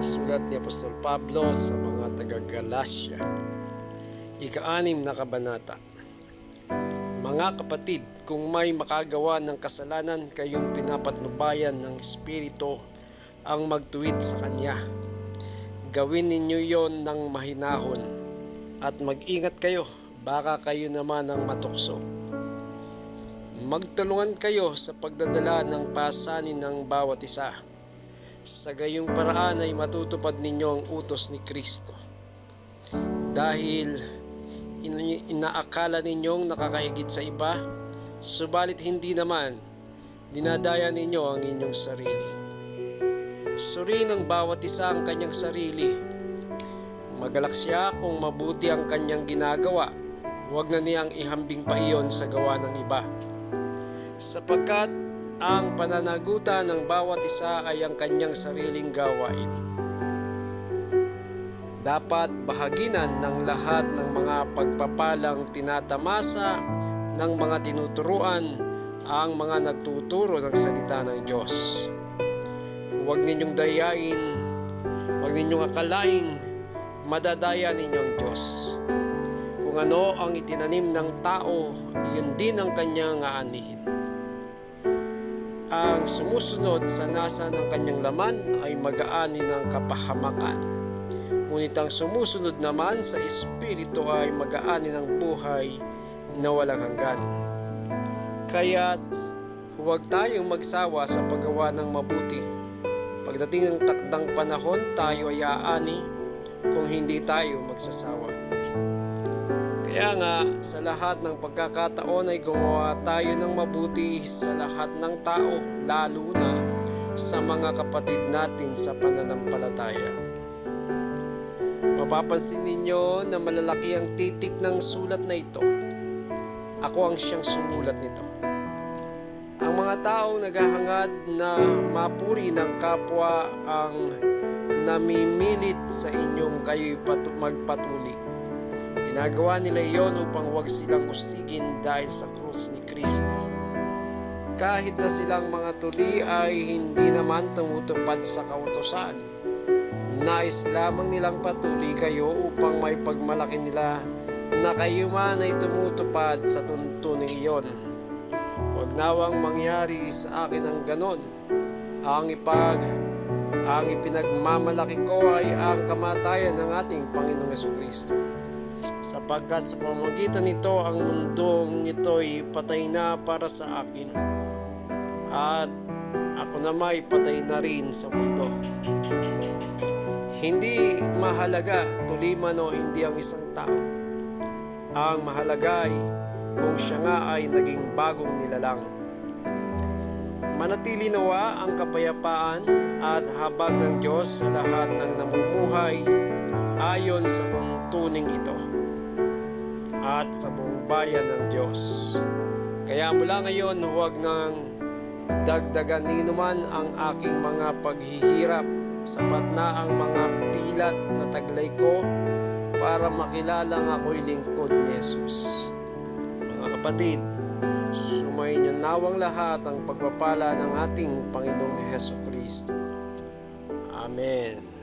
Sulat ni Apostol Pablo sa mga taga-Galasya, ika-6 na kabanata. Mga kapatid, kung may makagawa ng kasalanan, kayong pinapatnubayan ng Espiritu ang magtuwid sa Kanya. Gawin ninyo yon ng mahinahon at mag-ingat kayo, baka kayo naman ang matukso. Magtulungan kayo sa pagdadala ng pasanin ng bawat isa. Sa gayong paraan ay matutupad ninyo ang utos ni Kristo. Dahil inaakala ninyong nakakahigit sa iba, subalit hindi naman, dinadaya ninyo ang inyong sarili. Suriin ng bawat isa ang kanyang sarili. Magalak siya kung mabuti ang kanyang ginagawa, huwag na niyang ihambing pa iyon sa gawa ng iba. Sapagkat ang pananagutan ng bawat isa ay ang kanyang sariling gawain. Dapat bahaginan ng lahat ng mga pagpapalang tinatamasa ng mga tinuturuan ang mga nagtuturo ng salita ng Diyos. Huwag ninyong dayain, huwag ninyong akalaing madadaya ninyo ang Diyos. Kung ano ang itinanim ng tao, yun din ang kanyang aanihin. Ang sumusunod sa nasa ng kanyang laman ay mag-aani ng kapahamakan. Ngunit ang sumusunod naman sa Espiritu ay mag-aani ng buhay na walang hanggan. Kaya't huwag tayong magsawa sa paggawa ng mabuti. Pagdating ng takdang panahon, tayo ay aani kung hindi tayo magsasawa. Kaya nga, sa lahat ng pagkakataon ay gumawa tayo ng mabuti sa lahat ng tao, lalo na sa mga kapatid natin sa pananampalataya. Mapapansin ninyo na malalaki ang titik ng sulat na ito. Ako ang siyang sumulat nito. Ang mga taong naghahangad na mapuri ng kapwa ang namimilit sa inyong kayo'y magpatuli. Ginagawa nila iyon upang huwag silang usigin dahil sa krus ni Kristo. Kahit na silang mga tuli ay hindi naman tumutupad sa kautusan. Nais lamang nilang patuli kayo upang may pagmalaki nila na kayo man ay tumutupad sa tuntuning iyon. Huwag nawang mangyari sa akin ang ganon. Ang ipinagmamalaki ko ay ang kamatayan ng ating Panginoong Jesucristo. Sapagkat sa pamamagitan nito ang mundong ito'y patay na para sa akin, at ako naman ay patay na rin sa mundo. Hindi mahalaga tuli man o hindi ang isang tao. Ang mahalaga ay kung siya nga ay naging bagong nilalang. Manatili nawa ang kapayapaan at habag ng Diyos sa lahat ng namumuhay ayon sa tuntuning ito at sa buong bayan ng Diyos. Kaya mula ngayon, huwag nang dagdagan ninuman ang aking mga paghihirap, sapat na ang mga pilat na taglay ko para makilalang ako'y lingkod ni Jesus. Mga kapatid, sumayin niyo nawang lahat ang pagpapala ng ating Panginoong Jesucristo. Amen.